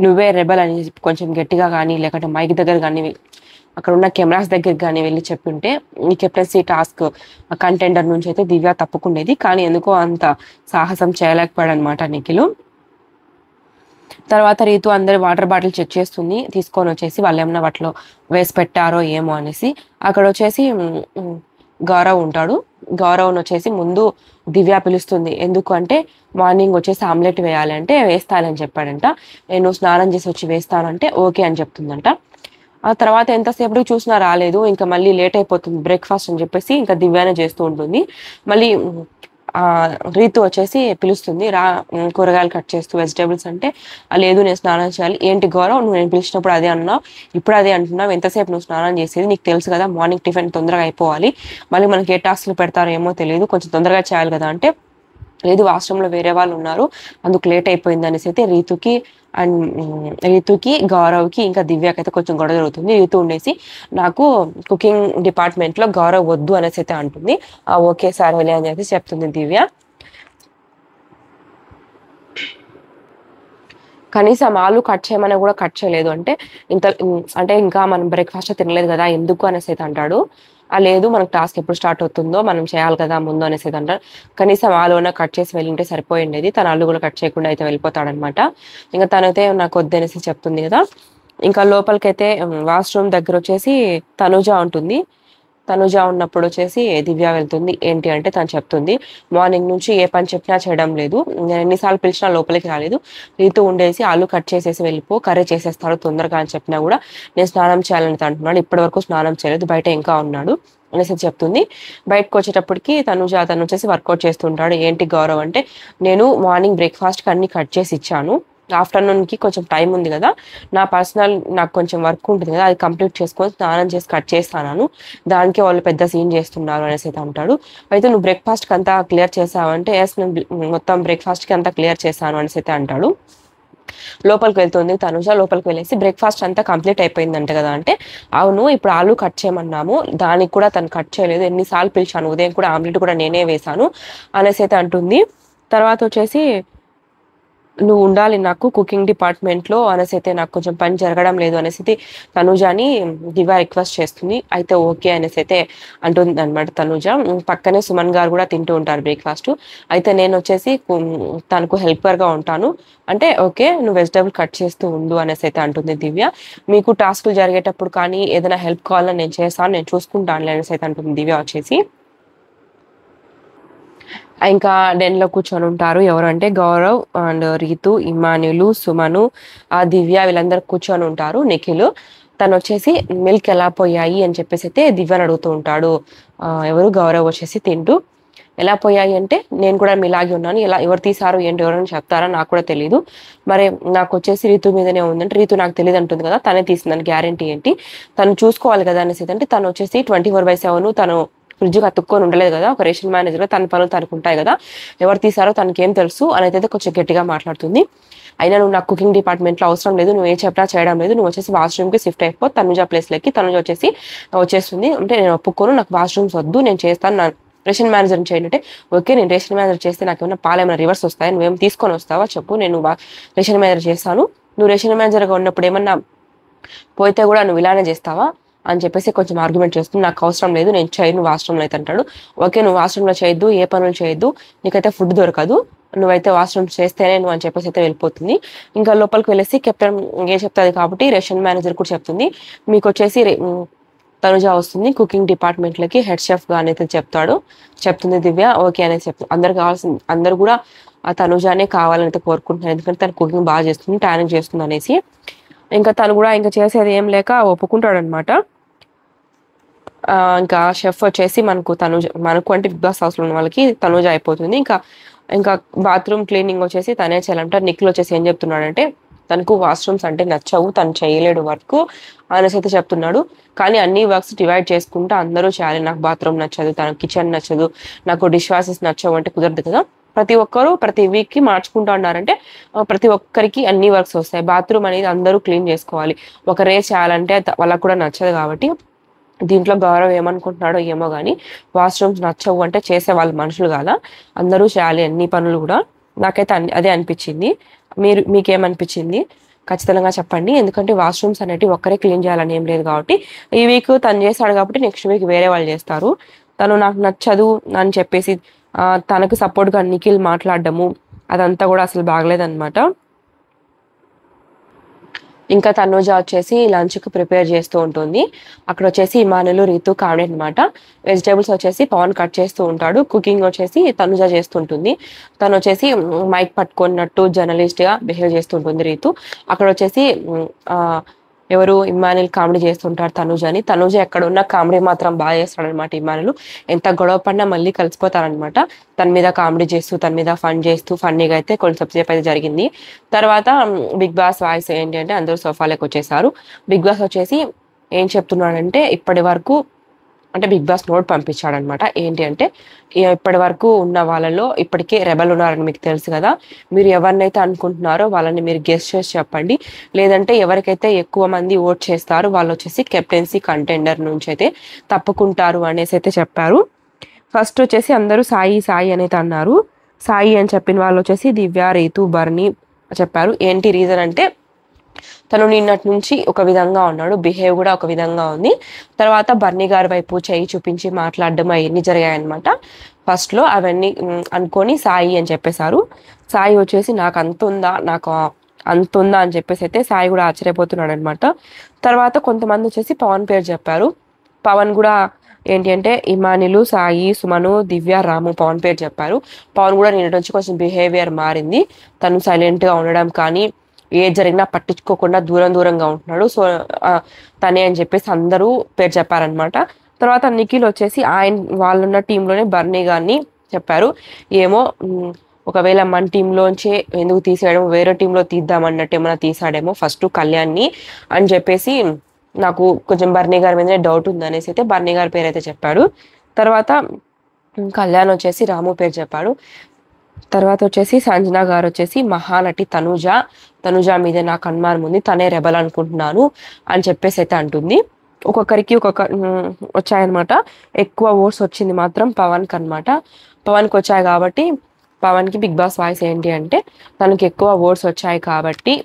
నువ్వే రెబల్ అని కొంచెం గట్టిగా కానీ లేకపోతే మైక్ దగ్గర కానీ అక్కడ ఉన్న కెమెరాస్ దగ్గరికి కానీ వెళ్ళి చెప్పింటే ఈ కెప్టెన్సీ టాస్క్ కంటెండర్ నుంచి అయితే దివ్య తప్పుకుండేది. కానీ ఎందుకో అంత సాహసం చేయలేకపోయాడు అనమాట నిఖిల్. తర్వాత రీతు అందరి వాటర్ బాటిల్ చెక్ చేస్తుంది. తీసుకొని వచ్చేసి వాళ్ళు ఏమన్నా వాటిలో వేసి పెట్టారో ఏమో అనేసి. అక్కడ వచ్చేసి గౌరవ్ ఉంటాడు. గౌరవ్ని వచ్చేసి ముందు దివ్య పిలుస్తుంది. ఎందుకు అంటే మార్నింగ్ వచ్చేసి ఆమ్లెట్ వేయాలి అంటే వేస్తానని చెప్పాడంట. నేను స్నానం చేసి వచ్చి వేస్తానంటే ఓకే అని చెప్తుందంట. ఆ తర్వాత ఎంతసేపటికి చూసినా రాలేదు. ఇంకా మళ్ళీ లేట్ అయిపోతుంది బ్రేక్ఫాస్ట్ అని చెప్పేసి ఇంకా దివ్యానే చేస్తూ ఉంటుంది. మళ్ళీ రీతు వచ్చేసి పిలుస్తుంది, రా కూరగాయలు కట్ చేస్తూ వెజిటేబుల్స్ అంటే లేదు నేను స్నానం చేయాలి. ఏంటి గౌరవ్ నువ్వు నేను పిలిచినప్పుడు అదే అన్నావు, ఇప్పుడు అదే అంటున్నావు, ఎంతసేపు నువ్వు స్నానం చేసేది, నీకు తెలుసు కదా మార్నింగ్ టిఫిన్ తొందరగా అయిపోవాలి, మళ్ళీ మనకి ఏ టాస్క్లు పెడతారో ఏమో తెలియదు, కొంచెం తొందరగా చేయాలి కదా అంటే లేదు వాష్రూమ్లో వేరే వాళ్ళు ఉన్నారు అందుకు లేట్ అయిపోయింది అనేసి అయితే రీతుకి గౌరవ్కి ఇంకా దివ్యకి అయితే కొంచెం గొడవ జరుగుతుంది. రీతు ఉండేసి నాకు కుకింగ్ డిపార్ట్మెంట్ లో గౌరవ్ వద్దు అనేసి అయితే అంటుంది. ఓకే సార్ వెళ్ళి అని చెప్పి చెప్తుంది దివ్య. కనీసం ఆలు కట్ చేయమని కూడా కట్ చేయలేదు అంటే అంటే ఇంకా మనం బ్రేక్ఫాస్ట్ తినలేదు కదా ఎందుకు అనేసి అయితే అంటాడు. లేదు మనకు టాస్క్ ఎప్పుడు స్టార్ట్ అవుతుందో మనం చేయాలి కదా ముందు అనేసి అంటారు. కనీసం ఆలున కట్ చేసి వెళ్ళింటే సరిపోయిండేది, తన ఆలు కూడా కట్ చేయకుండా అయితే వెళ్ళిపోతాడనమాట. ఇంకా తనైతే నాకు వద్దనేసి చెప్తుంది కదా. ఇంకా లోపలికైతే వాష్రూమ్ దగ్గర వచ్చేసి తనుజ ఉంటుంది. తనుజ ఉన్నప్పుడు వచ్చేసి దివ్య వెళ్తుంది. ఏంటి అంటే తను చెప్తుంది మార్నింగ్ నుంచి ఏ పని చెప్పినా చేయడం లేదు, నేను ఎన్నిసార్లు పిలిచినా లోపలికి రాలేదు, రీతు ఉండేసి ఆలు కట్ చేసేసి వెళ్ళిపో కర్రీ చేసేస్తాడు తొందరగా అని చెప్పినా కూడా నేను స్నానం చేయాలని అంటున్నాడు, ఇప్పటి వరకు స్నానం చేయలేదు బయట ఇంకా ఉన్నాడు అనేసి చెప్తుంది. బయటకు వచ్చేటప్పటికి తను వచ్చేసి వర్కౌట్ చేస్తుంటాడు. ఏంటి గౌరవ్ అంటే నేను మార్నింగ్ బ్రేక్ఫాస్ట్కి అన్ని కట్ చేసి ఇచ్చాను, ఆఫ్టర్నూన్కి కొంచెం టైం ఉంది కదా, నా పర్సనల్ నాకు కొంచెం వర్క్ ఉంటుంది కదా అది కంప్లీట్ చేసుకొని స్నానం చేసి కట్ చేస్తాను, దానికి వాళ్ళు పెద్ద సీన్ చేస్తున్నారు అనేసి అయితే అంటాడు. అయితే నువ్వు బ్రేక్ఫాస్ట్కి అంతా క్లియర్ చేసావంటే ఎస్ నేను మొత్తం బ్రేక్ఫాస్ట్కి అంతా క్లియర్ చేశాను అనేసి అయితే అంటాడు. లోపలికి వెళ్తుంది తనుజ. లోపలికి వెళ్ళేసి బ్రేక్ఫాస్ట్ అంతా కంప్లీట్ అయిపోయిందంట కదా అంటే అవును ఇప్పుడు ఆలు కట్ చేయమన్నాము దానికి కూడా తను కట్ చేయలేదు, ఎన్నిసార్లు పిలిచాను, ఉదయం కూడా ఆమ్లెట్ కూడా నేనే వేశాను అనేసి అయితే అంటుంది. తర్వాత వచ్చేసి నువ్వు ఉండాలి నాకు కుకింగ్ డిపార్ట్మెంట్ లో అనేసి అయితే నాకు కొంచెం పని జరగడం లేదు అనేసి అయితే తనుజాని దివ్య రిక్వెస్ట్ చేస్తుంది. అయితే ఓకే అనేసి అయితే అంటుంది అనమాట తనుజ. పక్కనే సుమన్ గారు కూడా తింటూ ఉంటారు బ్రేక్ఫాస్ట్. అయితే నేను వచ్చేసి తనకు హెల్పర్ గా ఉంటాను అంటే ఓకే నువ్వు వెజిటేబుల్ కట్ చేస్తూ ఉండు అనేసి అయితే అంటుంది దివ్య. మీకు టాస్కులు జరిగేటప్పుడు కానీ ఏదైనా హెల్ప్ కావాలని నేను చేస్తాను, నేను చూసుకుంటాను అనేసి అయితే అంటుంది దివ్య వచ్చేసి. ఇంకా డెన్ లో కూర్చొని ఉంటారు. ఎవరు అంటే గౌరవ్ అండ్ రీతు, ఇమాన్యులు, సుమను, దివ్య వీళ్ళందరూ కూర్చొని ఉంటారు. నిఖిల్ తను వచ్చేసి మిల్క్ ఎలా పోయాయి అని చెప్పేసి అయితే దివ్యని అడుగుతూ ఉంటాడు. ఎవరు గౌరవ్ వచ్చేసి తింటూ ఎలా పోయాయి అంటే నేను కూడా మీలాగే ఉన్నాను, ఎలా ఎవరు తీసారు ఏంటి ఎవరైనా చెప్తారా నాకు కూడా తెలియదు, మరి నాకు వచ్చేసి రీతు మీదనే ఉందంటే రీతు నాకు తెలియదు అంటుంది కదా, తనే తీసిందని గ్యారంటీ ఏంటి, తను చూసుకోవాలి కదా అనేసి అంటే తను వచ్చేసి 24/7 తను ఫ్రిడ్జ్ అతుక్కొని ఉండలేదు కదా, ఒక రేషన్ మేనేజర్ గా తన పనులు తనకు ఉంటాయి కదా, ఎవరు తీసారో తనకేం తెలుసు అనేది కొంచెం గట్టిగా మాట్లాడుతుంది. అయినా నువ్వు నాకు కుకింగ్ డిపార్ట్మెంట్ లో అవసరం లేదు, నువ్వు ఏం చెప్పినా చేయడం లేదు, నువ్వు వచ్చేసి వాష్రూమ్ కి షిఫ్ట్ అయిపో తనుజ ప్లేస్ లకి, తనుజ వచ్చేసి వచ్చేస్తుంది అంటే నేను ఒప్పుకోను, నాకు వాష్రూమ్స్ వద్దు, నేను చేస్తాను, రేషన్ మేనేజర్ చేయండి అంటే ఓకే నేను రేషన్ మేనేజర్ చేస్తే నాకు ఏమైనా పాలు ఏమైనా రివర్స్ వస్తాయి, నువ్వేం తీసుకొని వస్తావా చెప్పు, నేను రేషన్ మేనేజర్ చేస్తాను, నువ్వు రేషన్ మేనేజర్గా ఉన్నప్పుడు ఏమన్నా పోతే కూడా నువ్వు ఇలానే చేస్తావా అని చెప్పేసి కొంచెం ఆర్గ్యుమెంట్ చేస్తుంది. నాకు అవసరం లేదు, నేను చేయను వాష్రూమ్లో అయితే అంటాడు. ఓకే నువ్వు వాష్రూమ్లో చేయొద్దు, ఏ పనులు చేయొద్దు, నీకైతే ఫుడ్ దొరకదు, నువ్వైతే వాష్రూమ్ చేస్తేనే నువ్వు అని చెప్పేసి అయితే వెళ్ళిపోతుంది. ఇంకా లోపలికి వెళ్ళేసి కెప్టెన్ ఏం చెప్తుంది కాబట్టి రేషన్ మేనేజర్ కూడా చెప్తుంది, మీకు వచ్చేసి తనుజ వస్తుంది కుకింగ్ డిపార్ట్మెంట్ లకి హెడ్ షెఫ్ గా అనేది చెప్తుంది దివ్య. ఓకే అనేది చెప్తుంది. అందరు కూడా ఆ తనుజానే కావాలని అయితే కోరుకుంటున్నారు, ఎందుకంటే తను కుకింగ్ బాగా చేస్తుంది, టాలెంట్ చేస్తుంది అనేసి. ఇంకా తను కూడా ఇంకా చేసేది ఏం లేక ఒప్పుకుంటాడు అనమాట. ఇంకా షెఫ్ వచ్చేసి మనకు అంటే బిగ్ బాస్ హౌస్ లో ఉన్న వాళ్ళకి తనుజ అయిపోతుంది. ఇంకా ఇంకా బాత్రూమ్ క్లీనింగ్ వచ్చేసి తనే చేయాలంట. నిఖిల్ వచ్చేసి ఏం చెప్తున్నాడంటే తనకు వాష్రూమ్స్ అంటే నచ్చవు, తను చేయలేడు వర్క్ అనేసి అయితే చెప్తున్నాడు. కానీ అన్ని వర్క్స్ డివైడ్ చేసుకుంటూ అందరూ చేయాలి, నాకు బాత్రూమ్ నచ్చదు, తనకు కిచెన్ నచ్చదు, నాకు డిష్ వాషెస్ నచ్చవు అంటే కుదరదు కదా, ప్రతి ఒక్కరు ప్రతి వీక్ కి మార్చుకుంటూ ఉన్నారంటే ప్రతి ఒక్కరికి అన్ని వర్క్స్ వస్తాయి. బాత్రూమ్ అనేది అందరూ క్లీన్ చేసుకోవాలి, ఒకరే చేయాలంటే వాళ్ళకు కూడా నచ్చదు. కాబట్టి దీంట్లో గౌరవ్ ఏమనుకుంటున్నాడో ఏమో కానీ వాష్రూమ్స్ నచ్చవు అంటే చేసే వాళ్ళు మనుషులు కాదా, అందరూ చేయాలి అన్ని పనులు కూడా. నాకైతే అదే అనిపించింది. మీకేమనిపించింది ఖచ్చితంగా చెప్పండి, ఎందుకంటే వాష్రూమ్స్ అనేవి ఒక్కరే క్లీన్ చేయాలని ఏం లేదు కాబట్టి ఈ వీక్ తను చేస్తాడు కాబట్టి నెక్స్ట్ వీక్ వేరే వాళ్ళు చేస్తారు. తను నాకు నచ్చదు అని చెప్పేసి తనకు సపోర్ట్ గా నిఖిల్ మాట్లాడడము అదంతా కూడా అసలు బాగలేదన్నమాట. ఇంకా తనుజ వచ్చేసి లంచ్ కి ప్రిపేర్ చేస్తూ ఉంటుంది. అక్కడ వచ్చేసి ఇమానులు, రీతు, కామెడీ అనమాట. వెజిటేబుల్స్ వచ్చేసి పవన్ కట్ చేస్తూ ఉంటాడు, కుకింగ్ వచ్చేసి తనుజ చేస్తుంటుంది. తను వచ్చేసి మైక్ పట్టుకున్నట్టు జర్నలిస్ట్ గా బిహేవ్ చేస్తుంటుంది రీతు. అక్కడ వచ్చేసి ఎవరు ఇమానుల్ కామెడీ చేస్తుంటారు తనుజని. తనుజ ఎక్కడ ఉన్న కామెడీ మాత్రం బాగా చేస్తాడు అనమాట. ఇమానులు ఎంత గొడవ పడినా మళ్ళీ కలిసిపోతారనమాట. తన మీద కామెడీ చేస్తూ తన మీద ఫన్ చేస్తూ ఫన్నీగా అయితే కొంచెం సేపు అయితే జరిగింది. తర్వాత బిగ్ బాస్ వాయిస్ ఏంటి అంటే అందరూ సోఫాలోకి వచ్చేసారు. బిగ్ బాస్ వచ్చేసి ఏం చెప్తున్నాడంటే ఇప్పటి వరకు అంటే బిగ్ బాస్ నోట్ పంపించాడనమాట. ఏంటి అంటే ఇప్పటి వరకు ఉన్న వాళ్ళలో ఇప్పటికే రెబల్ ఉన్నారని మీకు తెలుసు కదా, మీరు ఎవరినైతే అనుకుంటున్నారో వాళ్ళని మీరు గెస్ట్ చేసి చెప్పండి, లేదంటే ఎవరికైతే ఎక్కువ మంది ఓట్ చేస్తారో వాళ్ళు వచ్చేసి కెప్టెన్సీ కంటెండర్ నుంచి అయితే తప్పుకుంటారు అనేసి అయితే చెప్పారు. ఫస్ట్ వచ్చేసి అందరూ సాయి సాయి అనేది అన్నారు. సాయి అని చెప్పిన వాళ్ళు వచ్చేసి దివ్య, రీతు, బర్ని చెప్పారు. ఏంటి రీజన్ అంటే తను నిన్నటి నుంచి ఒక విధంగా ఉన్నాడు, బిహేవ్ కూడా ఒక విధంగా ఉంది. తర్వాత బర్నీ గారి వైపు చేయి చూపించి మాట్లాడడం అవన్నీ జరిగాయన్నమాట. ఫస్ట్ లో అవన్నీ అనుకొని సాయి అని చెప్పేశారు. సాయి వచ్చేసి నాకు అంత ఉందా అని చెప్పేసి అయితే సాయి కూడా ఆశ్చర్యపోతున్నాడు అనమాట. తర్వాత కొంతమంది వచ్చేసి పవన్ పేరు చెప్పారు. పవన్ కూడా ఏంటి అంటే ఇమానిలు, సాయి, సుమను, దివ్య, రాము పవన్ పేరు చెప్పారు. పవన్ కూడా నిన్నటి నుంచి కొంచెం బిహేవియర్ మారింది, తను సైలెంట్ గా ఉండడం కానీ ఏది జరిగినా పట్టించుకోకుండా దూరంగా ఉంటున్నాడు. సో తనే అని చెప్పేసి అందరూ పేరు చెప్పారనమాట. తర్వాత నిఖిల్ వచ్చేసి వాళ్ళున్న టీంలోనే బర్నీ గారిని చెప్పారు. ఏమో ఒకవేళ మన టీంలోంచే ఎందుకు తీసేయడం, వేరే టీంలో తీద్దామన్నట్టు ఏమైనా తీసాడేమో ఫస్ట్ కళ్యాణ్ని అని చెప్పేసి నాకు కొంచెం బర్నీ గారి మీదనే డౌట్ ఉంది అనేసి అయితే బర్నీ గారి పేరు అయితే చెప్పాడు. తర్వాత కళ్యాణ్ వచ్చేసి రాము పేరు చెప్పాడు. తర్వాత వచ్చేసి సంజన గారు వచ్చేసి మహానటి తనుజ మీదే నాకు అనుమానం ఉంది, తనే రెబల్ అనుకుంటున్నాను అని చెప్పేసి అయితే అంటుంది. ఒక్కొక్కరికి ఒక్కొక్క వచ్చాయన్నమాట. ఎక్కువ ఓట్స్ వచ్చింది మాత్రం పవన్కి అనమాట. పవన్కి వచ్చాయి కాబట్టి పవన్కి బిగ్ బాస్ వాయిస్ ఏంటి అంటే తనకి ఎక్కువ ఓట్స్ వచ్చాయి కాబట్టి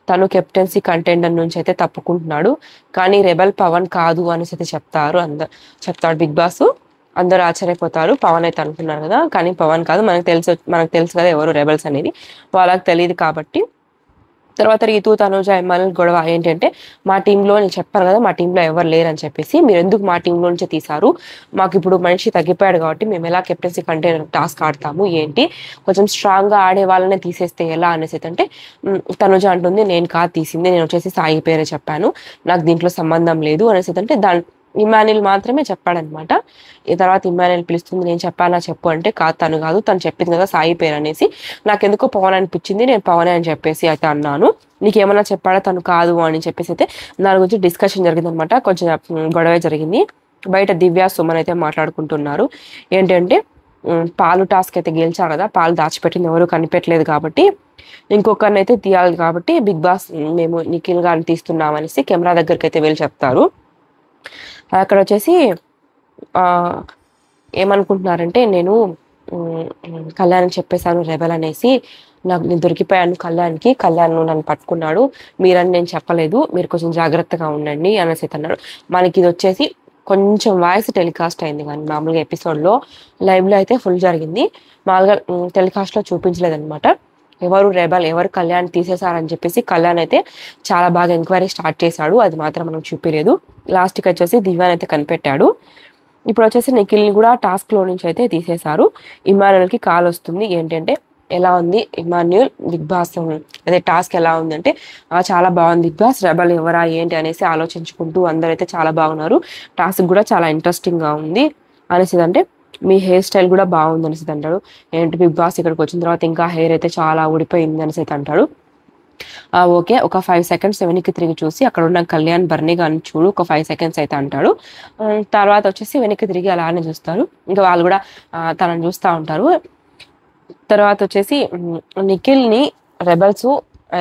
తను కెప్టెన్సీ కంటెండర్ నుంచి అయితే తప్పుకుంటున్నాడు, కానీ రెబల్ పవన్ కాదు అనేసి అయితే చెప్తాడు బిగ్ బాస్. అందరూ ఆశ్చర్యపోతారు, పవన్ అయితే అనుకున్నారు కదా, కానీ పవన్ కాదు, మనకు తెలుసు కదా ఎవరు రెబల్స్ అనేది, వాళ్ళకి తెలియదు కాబట్టి తర్వాత రీతు, తనుజ, ఇమ్మానుల్ గొడవ ఏంటంటే మా టీంలో నేను చెప్పాను కదా మా టీంలో ఎవరు లేరని చెప్పేసి, మీరు ఎందుకు మా టీంలో నుంచే తీశారు, మాకు ఇప్పుడు మనిషి తగ్గిపోయాడు కాబట్టి మేము ఎలా కెప్టెన్సీ కంటైనర్ టాస్క్ ఆడతాము ఏంటి, కొంచెం స్ట్రాంగ్గా ఆడే వాళ్ళనే తీసేస్తే ఎలా అనేసి అంటే తనుజ అంటుంది నేను కాదు తీసింది, నేను వచ్చేసి సాయి పేరే చెప్పాను, నాకు దీంట్లో సంబంధం లేదు అనేసి అంటే ఇమాన్యుల్ మాత్రమే చెప్పాడనమాట. ఈ తర్వాత ఇమాన్యుల్ పిలుస్తుంది, నేను చెప్పానా చెప్పు అంటే కాదు తను కాదు, తను చెప్పింది కదా సాయి పేరు అనేసి, నాకెందుకో పవన్ అనిపించింది, నేను పవనే అని చెప్పేసి అయితే అన్నాను, నీకేమన్నా చెప్పాడా తను కాదు అని చెప్పేసి అయితే దాని గురించి డిస్కషన్ జరిగింది అనమాట. కొంచెం గొడవ జరిగింది. బయట దివ్య, సుమన్ అయితే మాట్లాడుకుంటున్నారు. ఏంటంటే పాలు టాస్క్ అయితే గెలిచారు కదా, పాలు దాచిపెట్టింది ఎవరు కనిపెట్టలేదు కాబట్టి ఇంకొకరిని అయితే తీయాలి కాబట్టి బిగ్ బాస్ మేము నిఖిల్ గారిని తీస్తున్నాం అనేసి కెమెరా దగ్గరికి అయితే వెళ్ళి చెప్తారు. అక్కడ వచ్చేసి ఏమనుకుంటున్నారంటే నేను కళ్యాణ్కి చెప్పేశాను రెబల్ అనేసి, నేను దొరికిపోయాను కళ్యాణ్ నన్ను పట్టుకున్నాడు, మీరని నేను చెప్పలేదు, మీరు కొంచెం జాగ్రత్తగా ఉండండి అనేసి అన్నాడు. మనకి ఇది వచ్చేసి కొంచెం వాయిస్ టెలికాస్ట్ అయింది కానీ మామూలుగా ఎపిసోడ్లో లైవ్లో అయితే ఫుల్ జరిగింది, మామూలుగా టెలికాస్ట్లో చూపించలేదు అనమాట. ఎవరు రెబల్ ఎవరు కళ్యాణ్ తీసేశారని చెప్పేసి కళ్యాణ్ అయితే చాలా బాగా ఎంక్వైరీ స్టార్ట్ చేశాడు, అది మాత్రం మనం చూపించలేదు. లాస్ట్కి వచ్చేసి దివ్యాన్ అయితే కనిపెట్టాడు. ఇప్పుడు వచ్చేసి నిఖిల్ని కూడా టాస్క్లో నుంచి అయితే తీసేశారు. ఇమాన్యుల్కి కాల్ వస్తుంది, ఏంటంటే ఎలా ఉంది ఇమాన్యుల్ బిగ్ బాస్ అదే టాస్క్ ఎలా ఉందంటే చాలా బాగుంది బిగ్ బాస్, రెబల్ ఎవరా ఏంటి అనేసి ఆలోచించుకుంటూ అందరైతే చాలా బాగున్నారు, టాస్క్ కూడా చాలా ఇంట్రెస్టింగ్గా ఉంది అనేసి అంటే మీ హెయిర్ స్టైల్ కూడా బాగుంది అనేసి అంటాడు. ఏంటి బిగ్ బాస్ ఇక్కడికి వచ్చిన తర్వాత ఇంకా హెయిర్ అయితే చాలా ఊడిపోయింది అనేసి అయితే అంటాడు. ఓకే ఒక 5 సెకండ్స్ వెనక్కి తిరిగి చూసి అక్కడ ఉన్న కళ్యాణ్ బర్నీ గారిని చూడు ఒక 5 సెకండ్స్ అయితే అంటాడు. తర్వాత వచ్చేసి వెనక్కి తిరిగి అలానే చూస్తారు, ఇంకా వాళ్ళు కూడా తనని చూస్తూ ఉంటారు. తర్వాత వచ్చేసి నిఖిల్ని రెబల్స్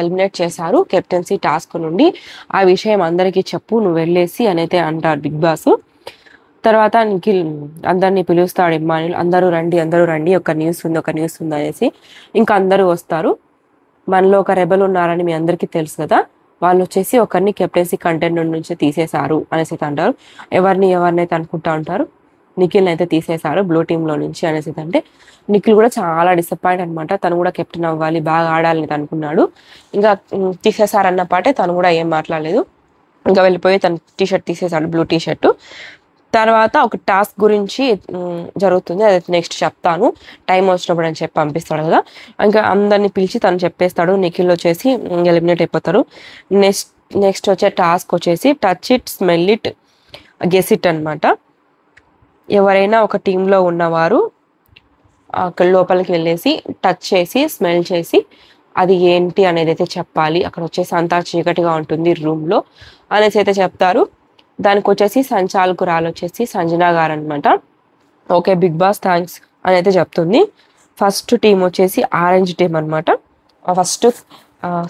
ఎలిమినేట్ చేశారు కెప్టెన్సీ టాస్క్ నుండి, ఆ విషయం అందరికీ చెప్పు నువ్వు వెళ్ళేసి అని అయితే అంటారు బిగ్ బాస్. తర్వాత నిఖిల్ అందరినీ పిలుస్తాడు ఇమ్మాన్యుల్, అందరూ రండి ఒక న్యూస్ ఉంది అనేసి ఇంకా అందరూ వస్తారు. మనలో ఒక రెబల్ ఉన్నారని మీ అందరికీ తెలుసు కదా, వాళ్ళు వచ్చేసి ఒకరిని కెప్టెన్సీ కంటెండర్ నుంచి తీసేశారు అనేసి అంటారు. ఎవరినైతే అనుకుంటా ఉంటారు, నిఖిల్ని అయితే తీసేశారు బ్లూ టీంలో నుంచి అనేసి అంటే నిఖిల్ కూడా చాలా డిసప్పాయింట్ అనమాట, తను కూడా కెప్టెన్ అవ్వాలి బాగా ఆడాలని అనుకున్నాడు. ఇంకా తీసేశారన్న పాటే తను కూడా ఏం మాట్లాడలేదు, ఇంకా వెళ్ళిపోయి తన టీషర్ట్ తీసేశాడు బ్లూ టీషర్ట్. తర్వాత ఒక టాస్క్ గురించి జరుగుతుంది, అది నెక్స్ట్ చెప్తాను టైం వచ్చినప్పుడు అని చెప్పి పంపిస్తాడు కదా, ఇంకా అందరిని పిలిచి తను చెప్పేస్తాడు. నిఖిల్ వచ్చేసి ఎలిమినేట్ అయిపోతారు. నెక్స్ట్ వచ్చే టాస్క్ వచ్చేసి touch it, smell it, guess it అనమాట. ఎవరైనా ఒక టీంలో ఉన్నవారు అక్కడ లోపలికి వెళ్ళేసి టచ్ చేసి స్మెల్ చేసి అది ఏంటి అనేది అయితే చెప్పాలి. అక్కడ వచ్చేసి అంతా చీకటిగా ఉంటుంది రూమ్లో అనేసి అయితే చెప్తారు. దానికి వచ్చేసి సంచాలకురాలు వచ్చేసి సంజన గారు అనమాట. ఓకే బిగ్ బాస్ థ్యాంక్స్ అని అయితే చెప్తుంది. ఫస్ట్ టీం వచ్చేసి ఆరెంజ్ టీం అనమాట. ఫస్ట్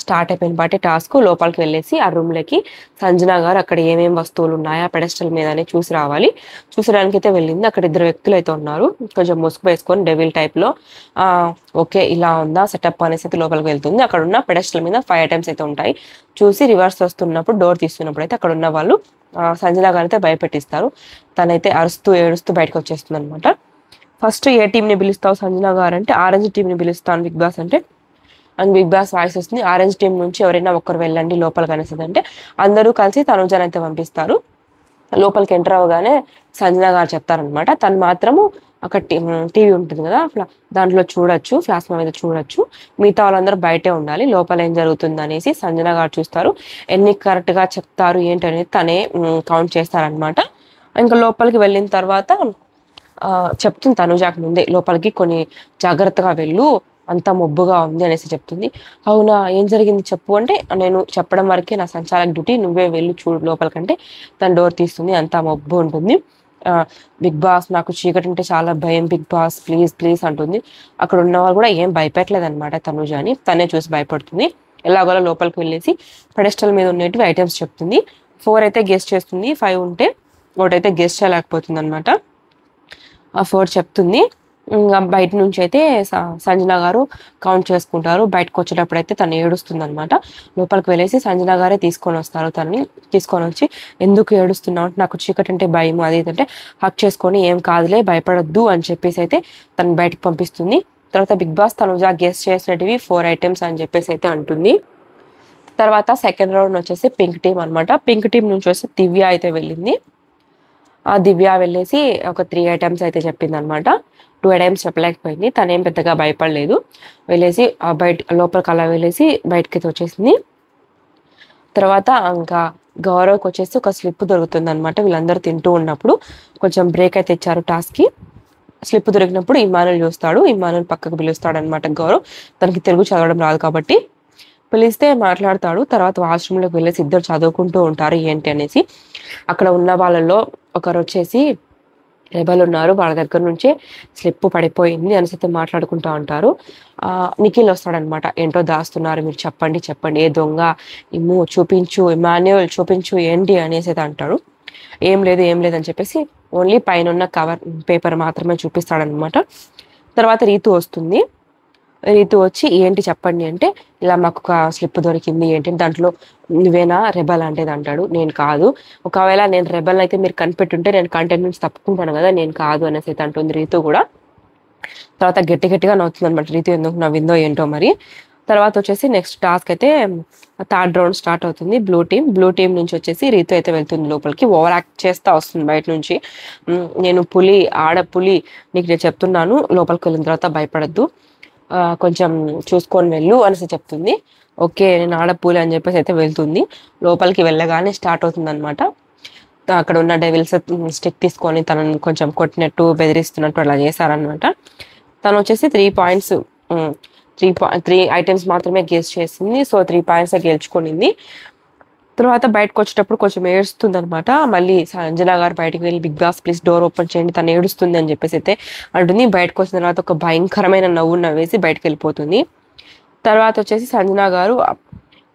స్టార్ట్ అయిపోయిన పాటే టాస్క్ లోపలికి వెళ్ళేసి ఆ రూమ్లోకి సంజన గారు అక్కడ ఏమేమి వస్తువులు ఉన్నాయా పెడస్టల్ మీద అని చూసడానికి అయితే వెళ్ళింది. అక్కడ 2 వ్యక్తులు అయితే ఉన్నారు, కొంచెం ముసుగు వేసుకొని డెవిల్ టైప్లో. ఓకే ఇలా ఉందా సెటప్ అనేసి అయితే లోపలికి వెళ్తుంది. అక్కడ ఉన్న పెడస్టల్ మీద 5 ఐటమ్స్ అయితే ఉంటాయి. చూసి రివర్స్ వస్తున్నప్పుడు డోర్ తీస్తున్నప్పుడు అయితే అక్కడ ఉన్న వాళ్ళు సంజన గారు అయితే భయపెట్టిస్తారు. తనైతే అరుస్తూ ఏడుస్తూ బయటకు వచ్చేస్తుంది అనమాట. ఫస్ట్ ఏ టీంని పిలుస్తావు సంజన గారు అంటే ఆరెంజ్ టీంని పిలుస్తాను బిగ్ బాస్ అంటే, అండ్ బిగ్ బాస్ వాయిస్ వస్తుంది ఆరెంజ్ టీం నుంచి ఎవరైనా ఒక్కరు వెళ్ళండి లోపలికి అనేసి అంటే అందరూ కలిసి తనుజని అయితే పంపిస్తారు. లోపలికి ఎంటర్ అవ్వగానే సంజన గారు చెప్తారనమాట, తను మాత్రము అక్కడ టీవీ ఉంటుంది కదా దాంట్లో చూడొచ్చు, ప్లాస్మా మీద చూడొచ్చు, మిగతా వాళ్ళందరూ బయటే ఉండాలి, లోపల ఏం జరుగుతుంది అనేసి సంజన గారు చూస్తారు. ఎన్ని కరెక్ట్గా చెప్తారు ఏంటనేది తనే కౌంట్ చేస్తారనమాట. ఇంకా లోపలికి వెళ్ళిన తర్వాత చెప్తుంది తనుజాకి ముందే లోపలికి కొన్ని జాగ్రత్తగా వెళ్ళు అంతా మొబ్బుగా ఉంది అనేసి చెప్తుంది. అవునా ఏం జరిగింది చెప్పు అంటే, నేను చెప్పడం వరకే నా సంచాలక డ్యూటీ, నువ్వే వెళ్ళి చూడు లోపలికంటే తన డోర్ తీస్తుంది, అంతా మొబ్బు ఉంటుంది. బిగ్ బాస్ నాకు చీకటి అంటే చాలా భయం బిగ్ బాస్ ప్లీజ్ అంటుంది. అక్కడ ఉన్నవాళ్ళు కూడా ఏం భయపెట్టలేదు అనమాట తనుజాని, తనే చూసి భయపడుతుంది. ఎలాగోలా లోపలికి వెళ్ళేసి పెడెస్టల్ మీద ఉన్నటువంటి ఐటమ్స్ చెప్తుంది. 4 అయితే గెస్ట్ చేస్తుంది, 5 ఉంటే ఒకటైతే గెస్ట్ చేయలేకపోతుంది అనమాట. ఆ 4 చెప్తుంది. ఇంకా బయట నుంచి అయితే సంజన గారు కౌంట్ చేసుకుంటారు. బయటకు వచ్చేటప్పుడు అయితే తను ఏడుస్తుంది అనమాట. లోపలికి వెళ్ళేసి సంజన గారే తీసుకొని వస్తారు. తనని తీసుకొని వచ్చి ఎందుకు ఏడుస్తున్నావు అంటే నాకు చీకటి అంటే భయం అది అంటే హక్ చేసుకొని ఏం కాదులే భయపడొద్దు అని చెప్పేసి అయితే తను బయటకు పంపిస్తుంది. తర్వాత బిగ్ బాస్ తనుజా గెస్ట్ చేసినటివి 4 ఐటమ్స్ అని చెప్పేసి అయితే అంటుంది. తర్వాత సెకండ్ రౌండ్ వచ్చేసి పింక్ టీం అనమాట. పింక్ టీం నుంచి వచ్చి దివ్య అయితే వెళ్ళింది. ఆ దివ్య వెళ్ళేసి ఒక 3 ఐటమ్స్ అయితే చెప్పింది అనమాట. 2 ఐటమ్స్ చెప్పలేకపోయింది. తనేం పెద్దగా భయపడలేదు. వెళ్ళేసి లోపలికి అలా వెళ్ళేసి బయటకి అయితే వచ్చేసింది. తర్వాత ఇంకా గౌరవ్కి వచ్చేసి ఒక స్లిప్ దొరుకుతుంది అనమాట. వీళ్ళందరూ తింటూ ఉన్నప్పుడు కొంచెం బ్రేక్ అయితే ఇచ్చారు టాస్క్కి. స్లిప్ దొరికినప్పుడు ఇమానుల్ చూస్తాడు. ఇమానుల్ పక్కకు పిలుస్తాడు అనమాట గౌరవ్. తనకి తెలుగు చదవడం రాదు కాబట్టి పిలిస్తే మాట్లాడతాడు. తర్వాత వాష్రూమ్లోకి వెళ్ళేసి ఇద్దరు చదువుకుంటూ ఉంటారు ఏంటి అనేసి. అక్కడ ఉన్న వాళ్ళలో ఒకరు వచ్చేసి రెబల్ ఉన్నారు, వాళ్ళ దగ్గర నుంచే స్లిప్ పడిపోయింది అనేసి అయితే మాట్లాడుకుంటూ ఉంటారు. నిఖిల్ వస్తాడనమాట. ఏంటో దాస్తున్నారు మీరు, చెప్పండి చెప్పండి, ఏ దొంగ, ఇమ్ము చూపించు, ఇమాన్యుల్ చూపించు ఏంటి అనేసి అయితే అంటాడు. ఏం లేదు ఏం లేదని చెప్పేసి ఓన్లీ పైన ఉన్న పేపర్ మాత్రమే చూపిస్తాడనమాట. తర్వాత రీతు వస్తుంది. రీతు వచ్చి ఏంటి చెప్పండి అంటే, ఇలా మాకు ఒక స్లిప్ దొరికింది, ఏంటి దాంట్లో నువ్వేనా రెబల్ అంటే అంటాడు. నేను కాదు, ఒకవేళ నేను రెబల్ అయితే మీరు కనిపెట్టుంటే నేను కంటెంట్ నుంచి తప్పుకుంటాను కదా, నేను కాదు అనేసి అయితే అంటుంది రీతు కూడా. తర్వాత గట్టిగా నవ్వుతుంది అనమాట. రీతు ఎందుకు నవ్విందో ఏంటో మరి. తర్వాత వచ్చేసి నెక్స్ట్ టాస్క్ అయితే 3rd రౌండ్ స్టార్ట్ అవుతుంది. బ్లూ టీం నుంచి వచ్చేసి రీతు అయితే వెళ్తుంది లోపలికి. ఓవర్ యాక్ట్ చేస్తా వస్తుంది బయట నుంచి. నేను పులి, ఆడపులి, నీకు నేను చెప్తున్నాను, లోపలికి వెళ్ళిన తర్వాత భయపడద్దు, కొంచెం చూసుకొని వెళ్ళు అనేసి చెప్తుంది. ఓకే నేను ఆడపూలి అని చెప్పేసి అయితే వెళ్తుంది. లోపలికి వెళ్ళగానే స్టార్ట్ అవుతుంది అనమాట. అక్కడ ఉన్న డెవిల్స్ స్టిక్ తీసుకొని తనని కొంచెం కొట్టినట్టు బెదిరిస్తున్నట్టు అలా చేశారనమాట. తను వచ్చేసి 3 పాయింట్స్ 3 ఐటమ్స్ మాత్రమే గెస్ చేసింది. సో 3 పాయింట్స్ గెలుచుకునింది. తర్వాత బయటకు వచ్చేటప్పుడు కొంచెం ఏడుస్తుంది అనమాట. మళ్ళీ సంజన గారు బయటకు వెళ్ళి Bigg Boss please door open చేయండి, తను ఏడుస్తుంది అని చెప్పేసి అయితే అంటుంది. బయటకు వచ్చిన తర్వాత ఒక భయంకరమైన నవ్వు నవ్వేసి బయటకు వెళ్ళిపోతుంది. తర్వాత వచ్చేసి సంజన గారు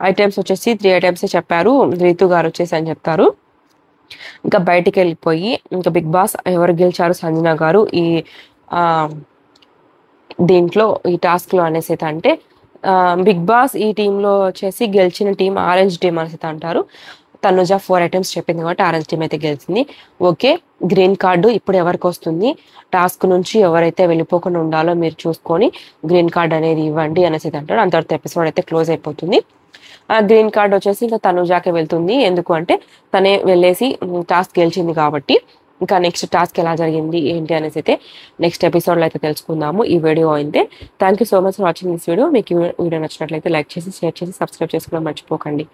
ఐటమ్స్ వచ్చేసి 3 ఐటమ్స్ చెప్పారు, రీతు గారు వచ్చేసి అని చెప్తారు. ఇంకా బయటికి వెళ్ళిపోయి ఇంకా బిగ్ బాస్ ఎవరు గెలిచారు సంజన గారు ఈ దీంట్లో ఈ టాస్క్ లో అనేసి అయితే అంటే, బిగ్ బాస్ ఈ టీంలో వచ్చేసి గెలిచిన టీం ఆరెంజ్ టీం అనేసి అంటారు. తనుజ 4 ఐటమ్స్ చెప్పింది కాబట్టి ఆరెంజ్ టీం అయితే గెలిచింది. ఓకే గ్రీన్ కార్డు ఇప్పుడు ఎవరికి వస్తుంది, టాస్క్ నుంచి ఎవరైతే వెళ్ళిపోకుండా ఉండాలో మీరు చూసుకొని గ్రీన్ కార్డ్ అనేది ఇవ్వండి అనేసి అంటాడు. అంతవరకు ఎపిసోడ్ అయితే క్లోజ్ అయిపోతుంది. ఆ గ్రీన్ కార్డ్ వచ్చేసి ఇంకా తనుజాకే వెళ్తుంది. ఎందుకు అంటే తనే వెళ్ళేసి టాస్క్ గెలిచింది కాబట్టి. ఇంకా నెక్స్ట్ టాస్క్ ఎలా జరిగింది ఏంటి అనేసి అయితే నెక్స్ట్ ఎపిసోడ్లో అయితే తెలుసుకుందాము. ఈ వీడియో అయితే thank you so much for watching this video. మీకు వీడియో నచ్చినట్లయితే లైక్ చేసి, షేర్ చేసి, సబ్స్క్రైబ్ చేసుకోవడం మర్చిపోకండి.